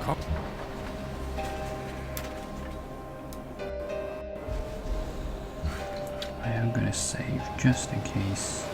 I am going to save just in case.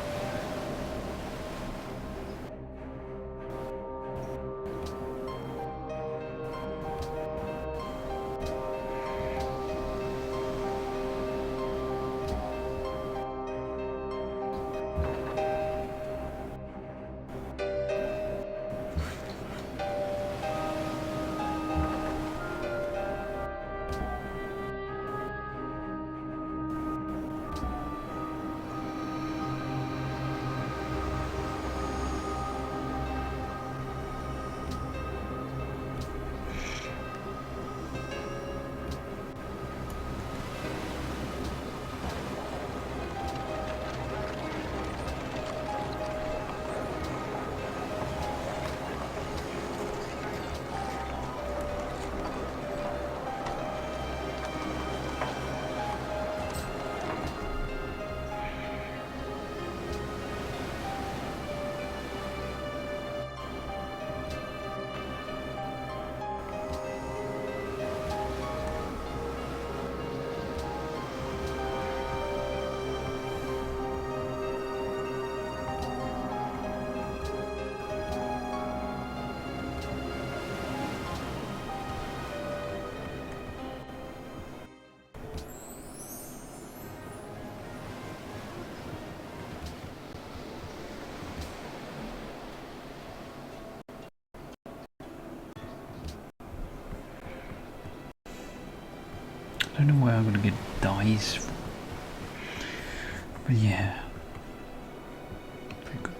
I don't know where I'm gonna get dice from. But yeah. Very good.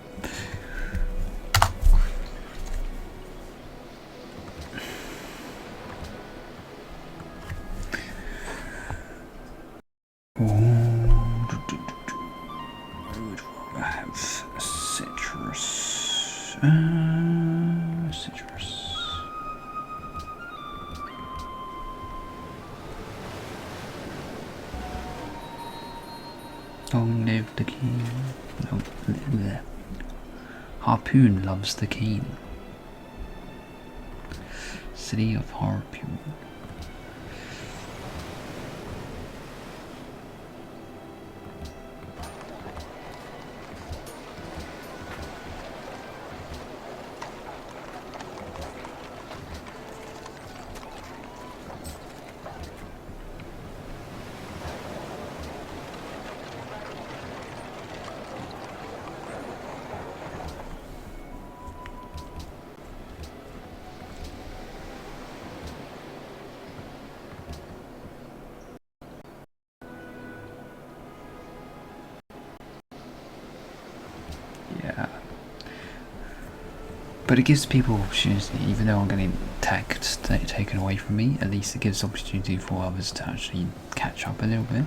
I have citrus. Citrus. Long live the king. No, bleh. Harpoon loves the king. City of Harpoon. But it gives people opportunity, even though I'm getting tech taken away from me, at least it gives opportunity for others to actually catch up a little bit.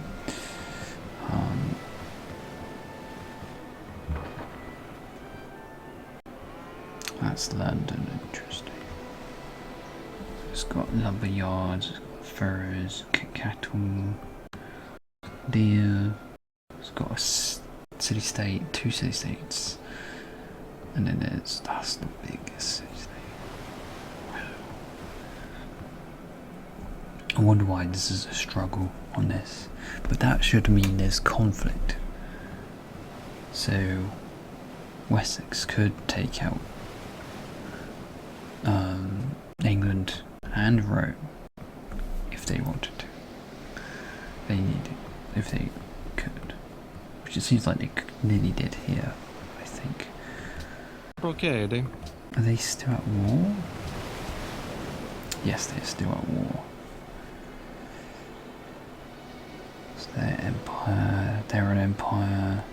That's London, interesting. It's got lumber yards, it's got furs, cattle, deer, it's got a city-state, 2 city-states. And then that's the biggest city. I wonder why this is a struggle on this, but that should mean there's conflict. So Wessex could take out England and Rome if they wanted to. They needed, if they could, which it seems like they nearly did here, I think. Okay, then. Are they still at war? Yes, they're still at war. It's their empire. They're an empire.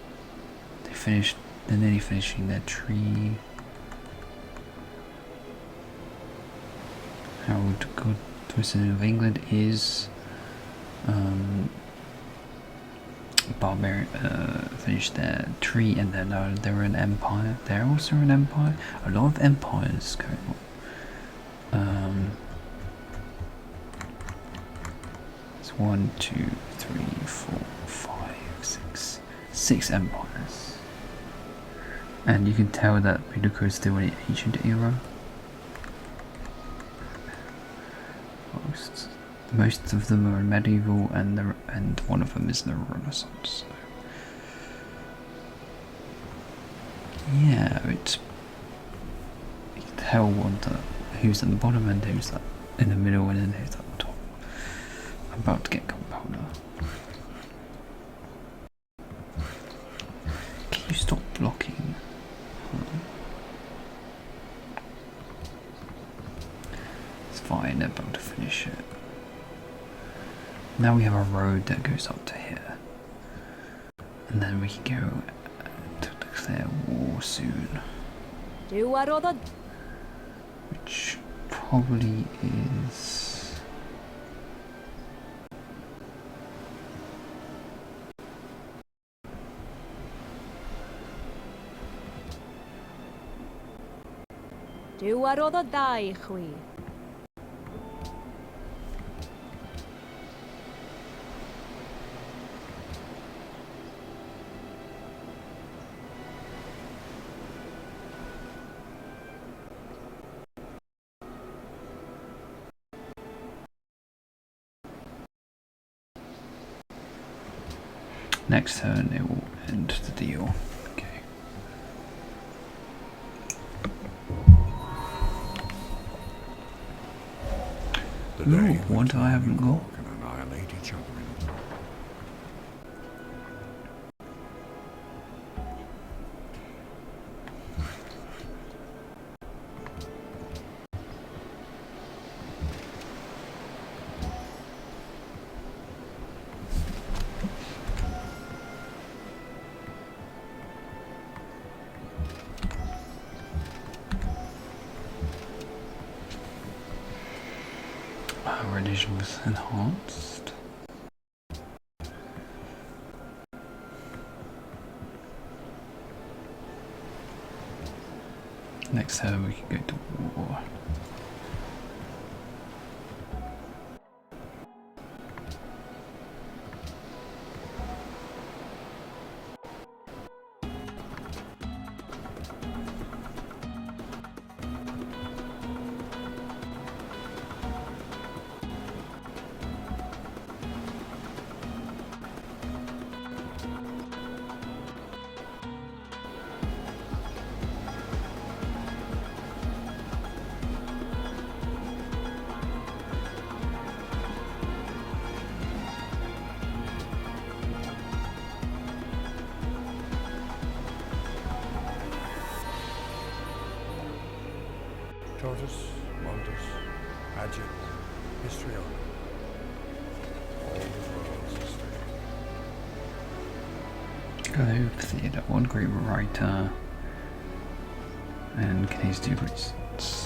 They're nearly finishing their tree. Harold Godwinson of England is barbarian, finished their tree, and then they're an empire. They're also an empire. A lot of empires going on. It's 1, 2, 3, 4, 5, 6, 6 empires, and you can tell that Piduka is still in the ancient era. Most of them are medieval, and one of them is the Renaissance. So. Yeah, it's you can tell who's at the bottom and who's in the middle and then who's at the top. I'm about to get gunpowder. Can you stop blocking? It's fine, they're about to finish it. Now we have a road that goes up to here. And then we can go to declare war soon. Which probably is... Next turn it will end the deal. Okay. Ooh, what I haven't got? Can annihilate each other in Religion was enhanced. Next turn we can go to war. Tortoise, Montus, Agit, Histrion. All the world's history. Go Theatre, one great writer, and can do reasons.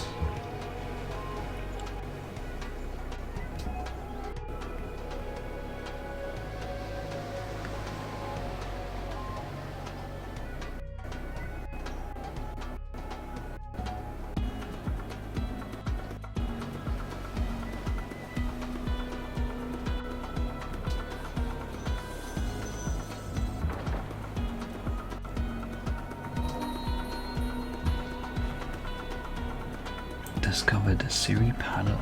Discovered Siripada.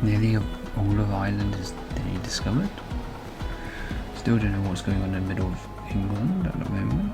Nearly all of Ireland is discovered. Still don't know what's going on in the middle of England at the moment.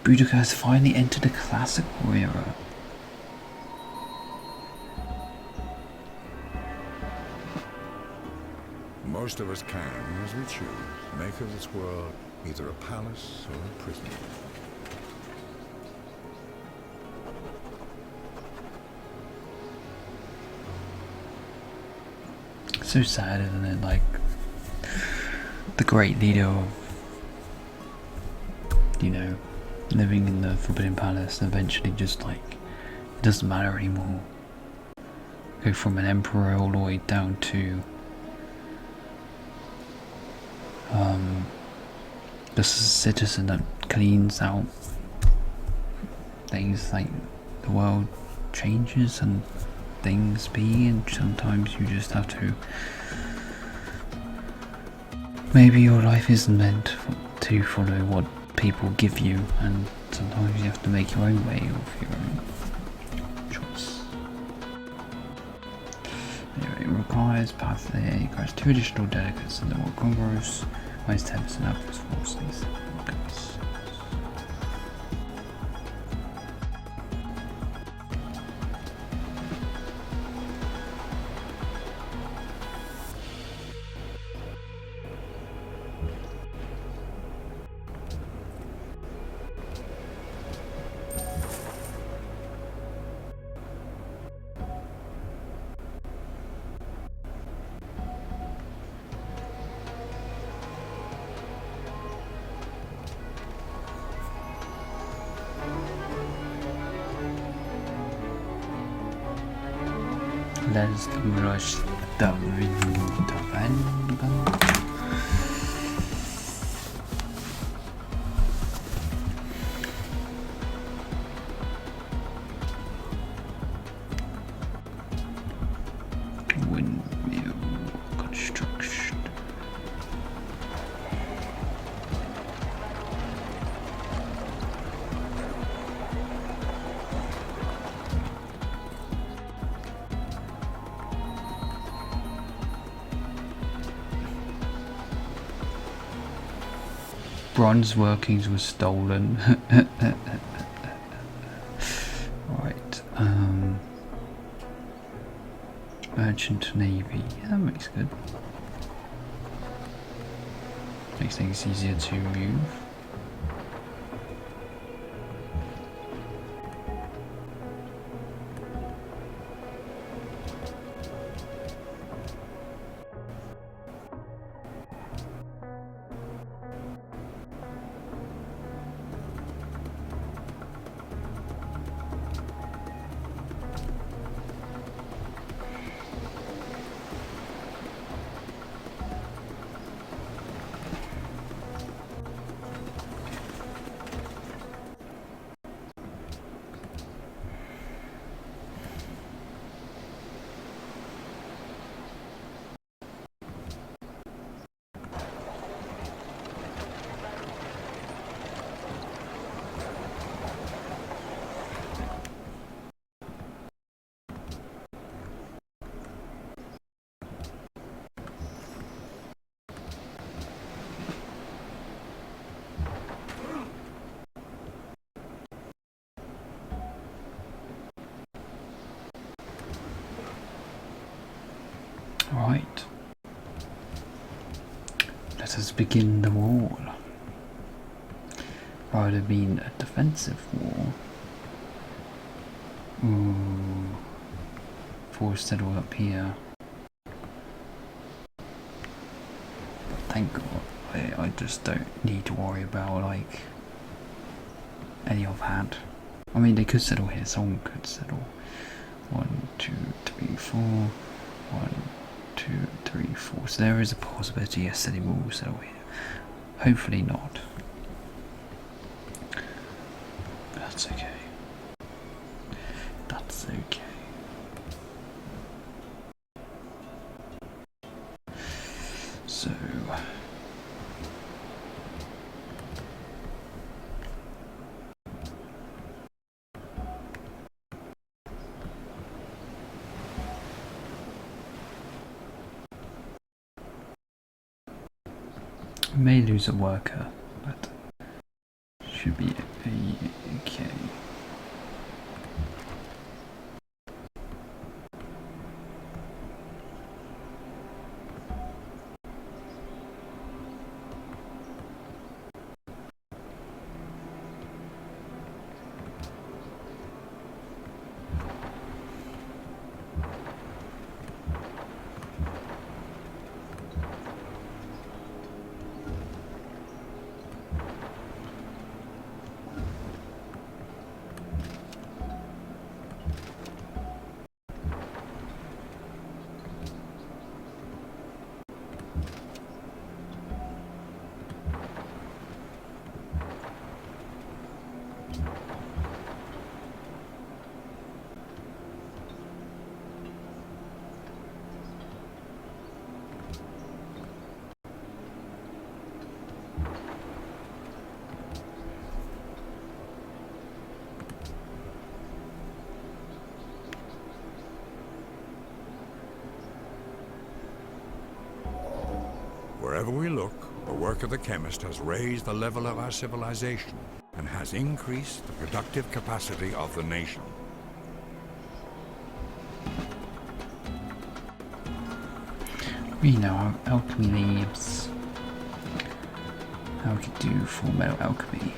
Boudica has finally entered the classical era. Most of us can, as we choose, make of this world either a palace or a prison. So sad, isn't it? Like, the great leader of, you know, living in the Forbidden Palace, and eventually just like, it doesn't matter anymore. Go from an emperor all the way down to just a citizen that cleans out things. Like, the world changes and things be, and sometimes you just have to, maybe your life isn't meant to follow what people give you, and sometimes you have to make your own way of your own choice. Anyway, it requires pathway, it requires 2 additional delegates and the more Congress, minus 10% up for forces. Let's rush the Rivendell. Windmill construction. Bronze workings were stolen. Right. Merchant Navy. Yeah, that makes good. Makes things easier to move. Right. Let us begin the wall. Rather been a defensive wall. Ooh. Force settle up here. Thank God. I just don't need to worry about like any of that. I mean, they could settle here. Someone could settle. 1, 2, 3, 4. 1, 2, 3, 4. So there is a possibility yes, they will settle here. Hopefully not. That's okay. That's okay. So may lose a worker, but should be Wherever we look, the work of the chemist has raised the level of our civilization and has increased the productive capacity of the nation. We know how alchemy leaves. How we could do full metal alchemy.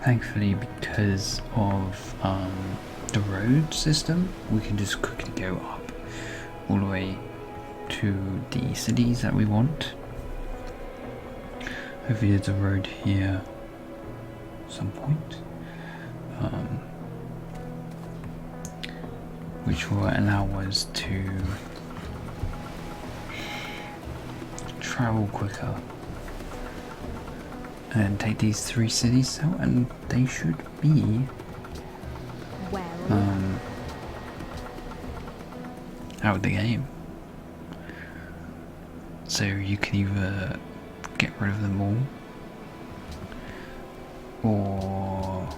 Thankfully, because of the road system, we can just quickly go up all the way to the cities that we want. Hopefully there's a road here at some point, which will allow us to travel quicker and take these 3 cities out, and they should be out of the game. So you can either get rid of them all, or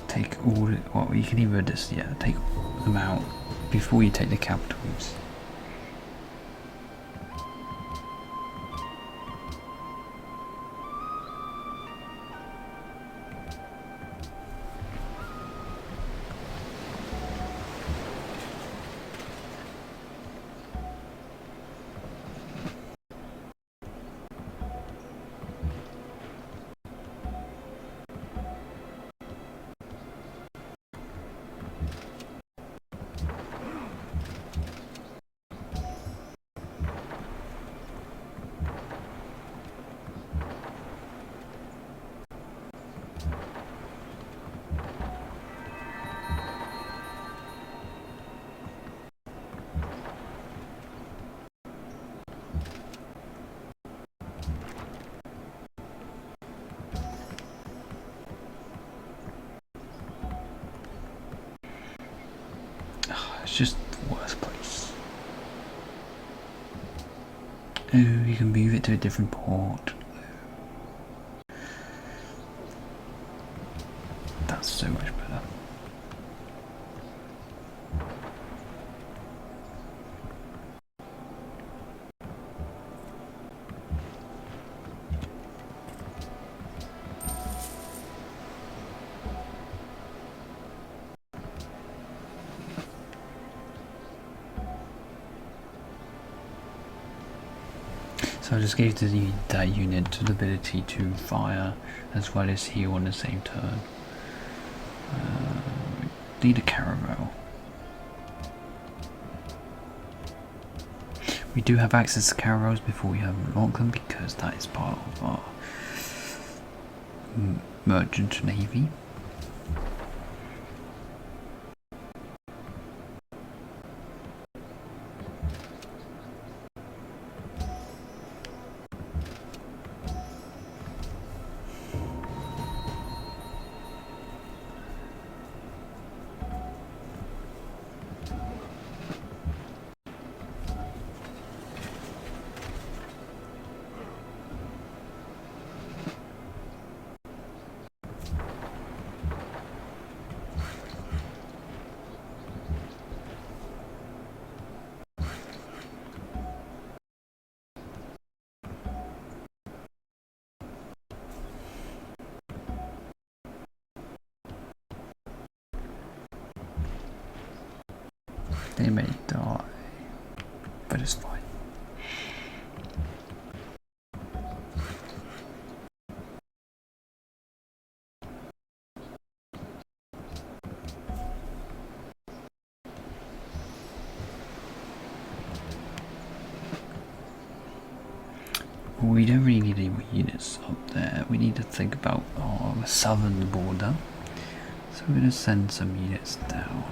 take all. Well, you can either just take them out before you take the capitals. It's just the worst place. Oh, you can move it to a different port. That's so much better. So I just gave that unit the ability to fire as well as heal on the same turn. Need a caravel. We do have access to caravels before we have unlocked them, because that is part of our merchant navy. They may die, but it's fine. We don't really need any more units up there. We need to think about our southern border. So we're going to send some units down.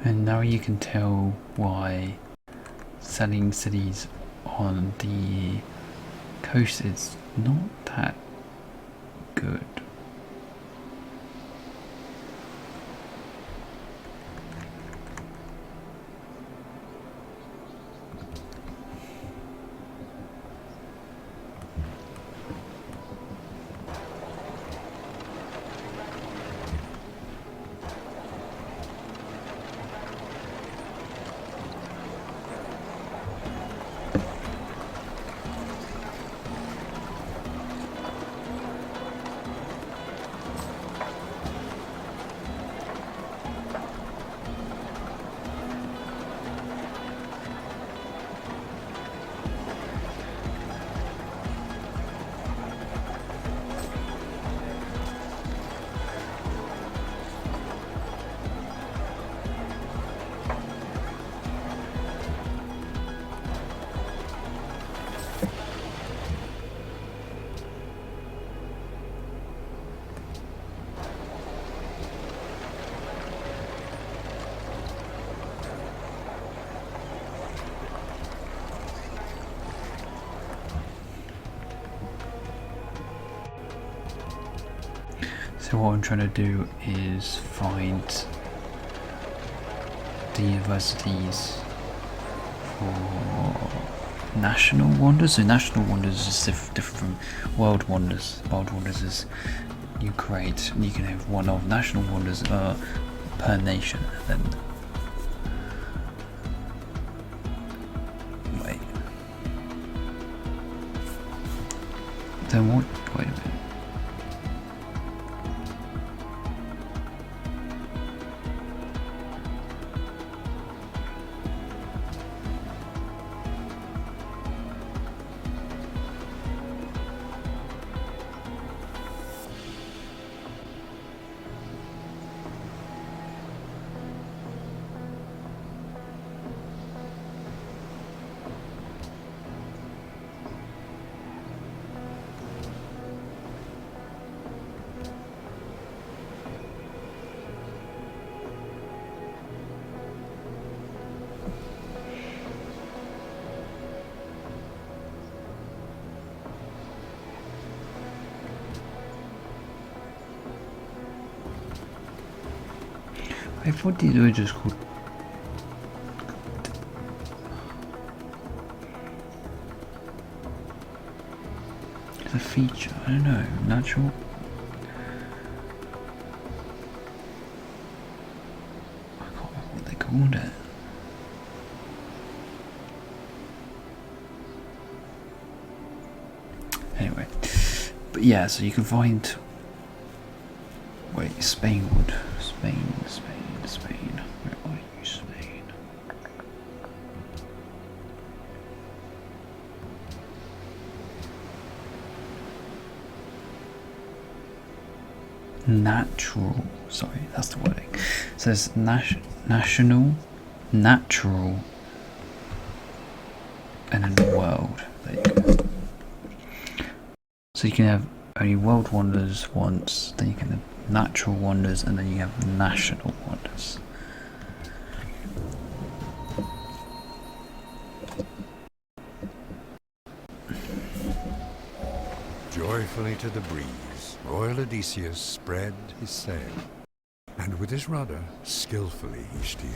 And now you can tell why selling cities on the coast is not that good. So what I'm trying to do is find the universities for national wonders. So national wonders is different from world wonders. World wonders is you can have one of national wonders per nation, and then wait. Then what? Wait a minute. I thought these were just called it's a feature, I don't know, natural. I can't remember what they called it. Anyway. But yeah, so you can find Spain. Where are you, Spain? Natural. Sorry, that's the wording. It says national, natural, and then world. There you go. So you can have only world wonders once, then you can have natural wonders, and then you have national wonders. Joyfully to the breeze, Royal Odysseus spread his sail, and with his rudder skillfully he steered.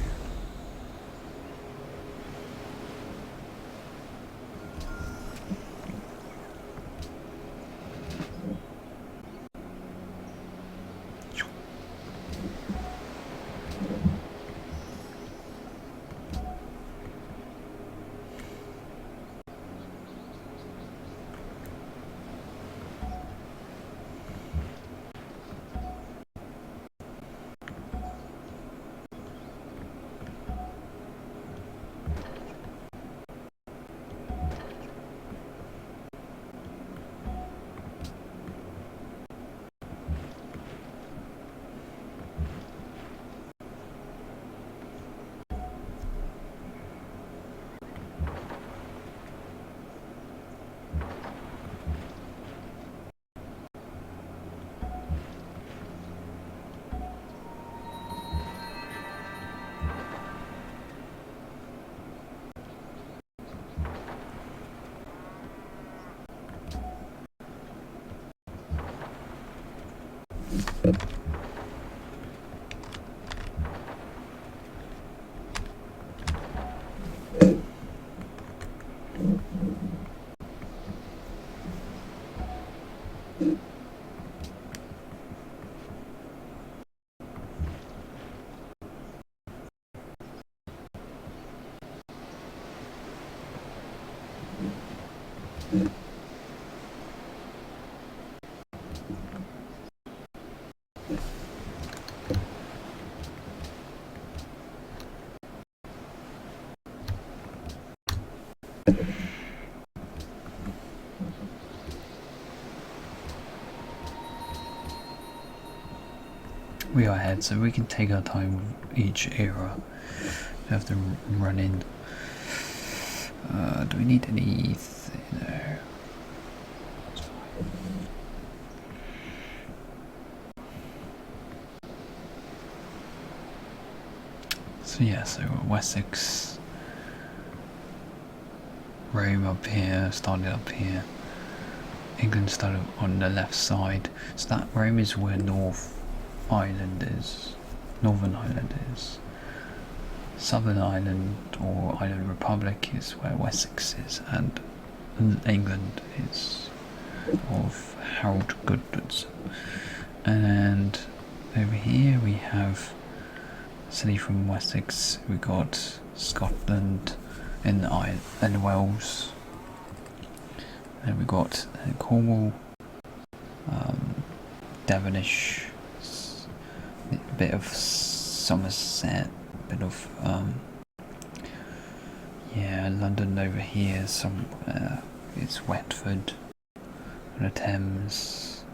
We are ahead, so we can take our time with each era. We have to run in. Do we need any? No. So yeah, so Wessex, Rome up here, started up here. England started on the left side. So that Rome is where Northern Ireland is. Southern Ireland or Island Republic is where Wessex is, and England is of Harold Godwinson. And over here we have city from Wessex. We got Scotland and Wales. And we got Cornwall, Devonish, a bit of Somerset, a bit of London over here somewhere. It's Wetford, the Thames.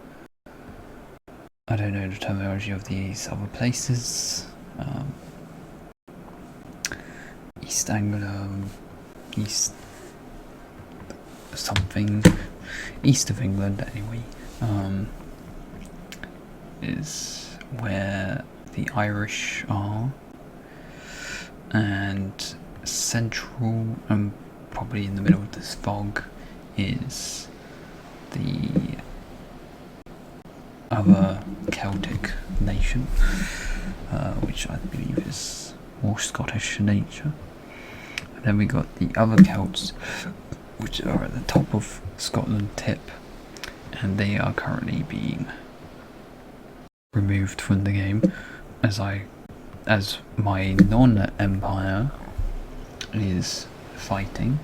I don't know the terminology of these other places. East Anglia, East something, east of England anyway, is where the Irish are, and central and probably in the middle of this fog is the other Celtic nation, which I believe is more Scottish in nature. And then we got the other Celts, which are at the top of Scotland tip, and they are currently being removed from the game as my non-empire is fighting,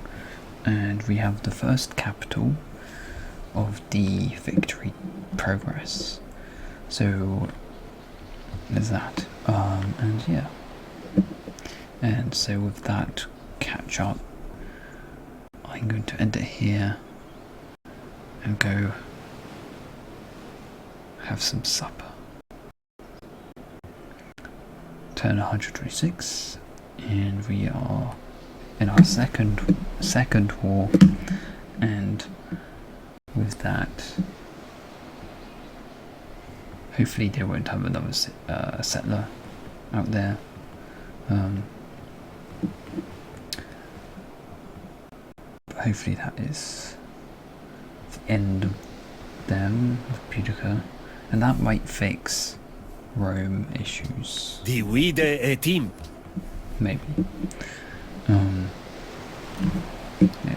and we have the first capital of the victory progress. So there's that, and yeah, and so with that catch up, I'm going to end it here and go have some supper. Turn 126, and we are in our second war, and with that hopefully they won't have another settler out there. But hopefully that is the end of them, of Pudica, and that might fix Rome issues. Divide e team. Maybe. Maybe.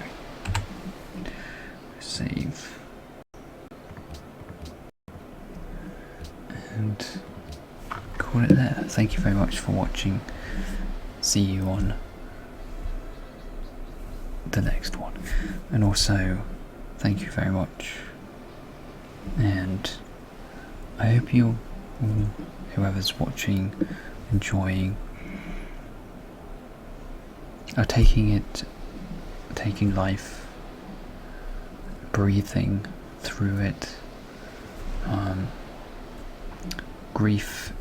Save. And call it there. Thank you very much for watching. See you on the next one. And also, thank you very much. And I hope you all, whoever's watching, enjoying, are taking life, breathing through it. Grief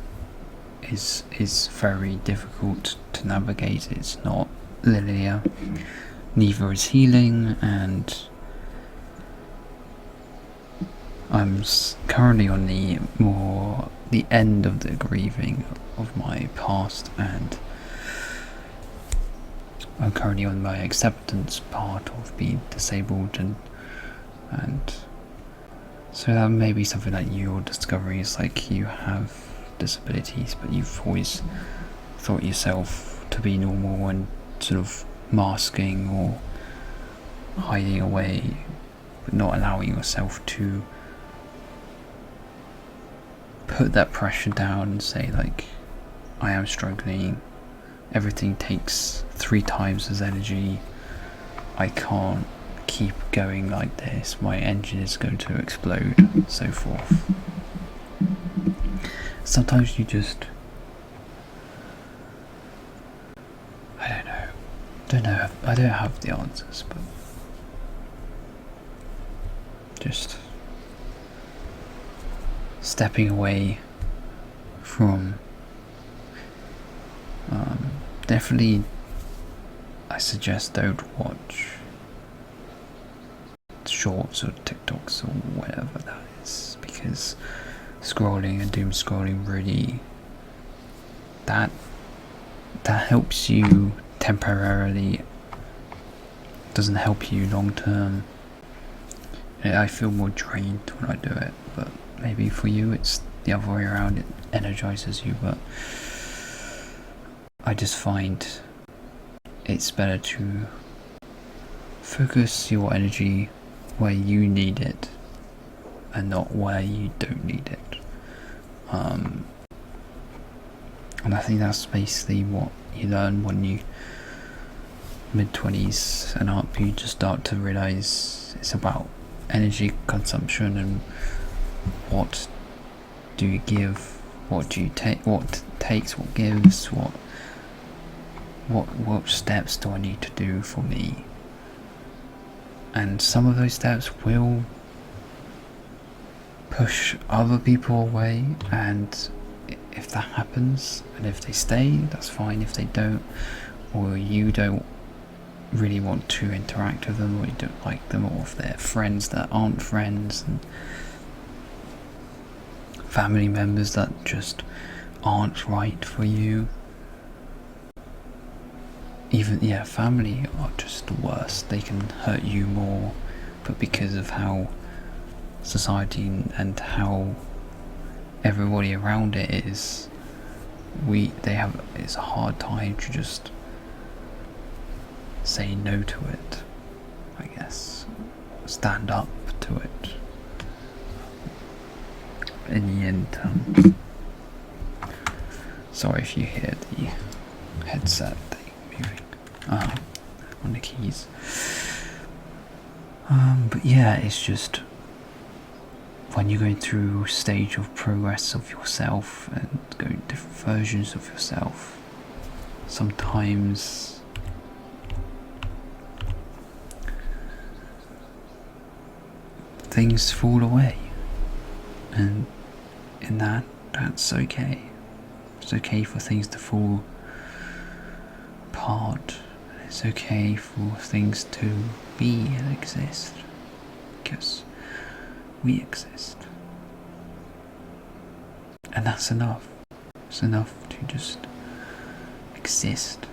is very difficult to navigate. It's not linear. Neither is healing, and I'm currently on the end of the grieving of my past, and I'm currently on my acceptance part of being disabled, and so that may be something that you're discovering. Is like you have disabilities, but you've always thought yourself to be normal and sort of masking or hiding away, but not allowing yourself to put that pressure down and say, like, I am struggling, everything takes 3 times as energy, I can't keep going like this, my engine is going to explode, and so forth. Sometimes you just, I don't have the answers, but just stepping away from definitely I suggest don't watch shorts or TikToks or whatever that is, because scrolling and doom scrolling really that helps you temporarily, doesn't help you long term. I feel more drained when I do it, but maybe for you it's the other way around, it energizes you. But I just find it's better to focus your energy where you need it and not where you don't need it. And I think that's basically what you learn when you mid-20s and up. You just start to realize it's about energy consumption and what do you give, what do you take, what takes, what gives, what steps do I need to do for me. And some of those steps will push other people away, and if that happens, and if they stay, that's fine. If they don't, or you don't really want to interact with them, or you don't like them, or if they're friends that aren't friends, and family members that just aren't right for you. Even, family are just the worst. They can hurt you more, but because of how society and how everybody around it is, it's a hard time to just say no to it, I guess. Stand up to it. In the end, sorry if you hear the headset thing moving on the keys. But yeah, it's just when you're going through a stage of progress of yourself and going different versions of yourself, sometimes things fall away, and in that's okay. It's okay for things to fall apart. It's okay for things to be and exist, because we exist. And that's enough. It's enough to just exist.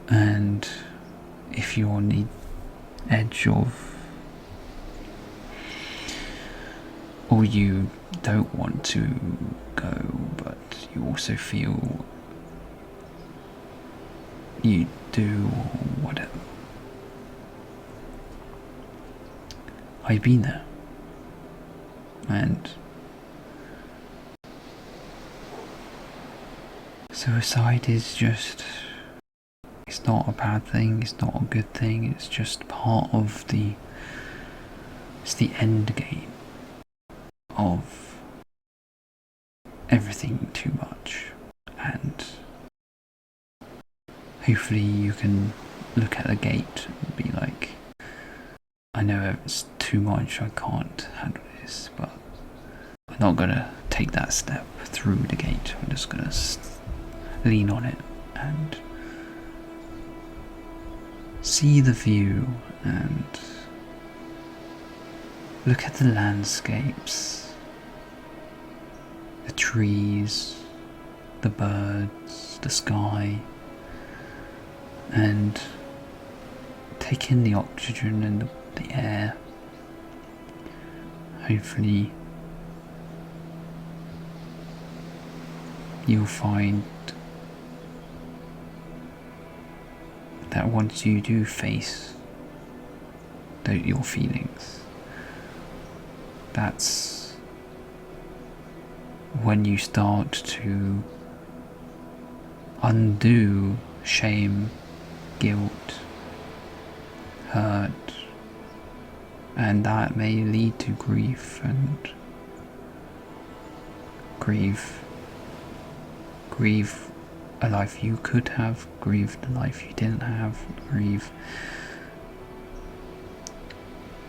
And if you're on the edge of, or you don't want to go, but you also feel you do, or whatever, I've been there. And suicide is just, it's not a bad thing, it's not a good thing, it's just part of it's the end game of everything too much. And hopefully you can look at the gate and be like, I know it's too much, I can't handle this, but I'm not gonna take that step through the gate. I'm just gonna lean on it and see the view and look at the landscapes, the trees, the birds, the sky, and take in the oxygen and the air. Hopefully you'll find that once you do face your feelings, that's when you start to undo shame, guilt, hurt, and that may lead to grief, and grieve a life you could have, grieve the life you didn't have, grieve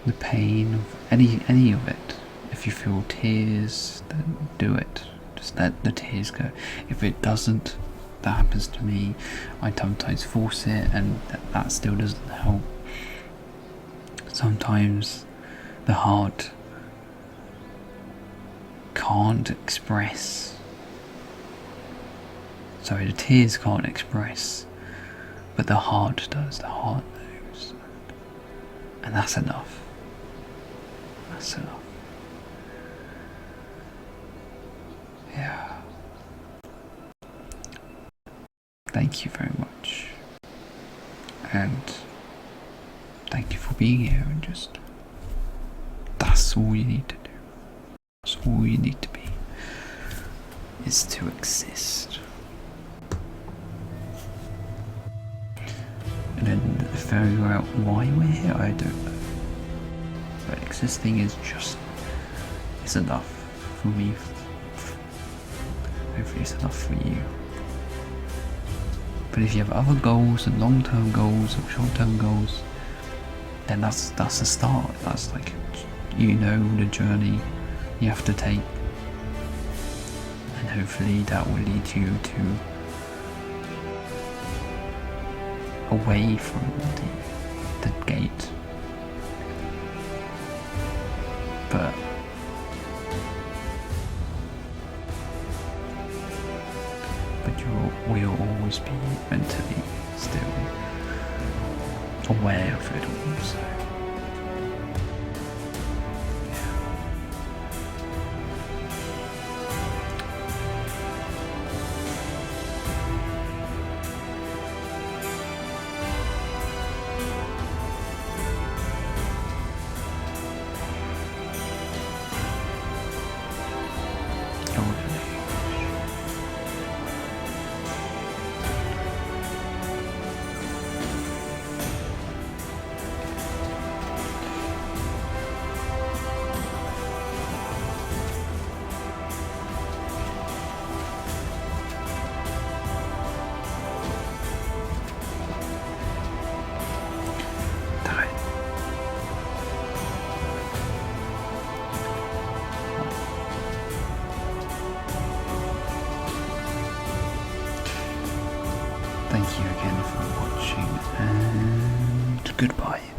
the pain of any of it. If you feel tears, then do it. Just let the tears go. If it doesn't, that happens to me, I sometimes force it, and that still doesn't help. Sometimes the heart can't express. Sorry, the tears can't express, but the heart does. The heart knows, and that's enough. That's enough. Yeah. Thank you very much, and thank you for being here. And just, that's all you need to do. That's all you need to be, is to exist. And then figure out why we're here, I don't know. But existing is enough for me. Hopefully it's enough for you. But if you have other goals, and long-term goals or short-term goals, then that's a start. That's like, you know, the journey you have to take, and hopefully that will lead you to away from the gate. But we'll always be mentally still aware of it all, so thank you again for watching, and goodbye.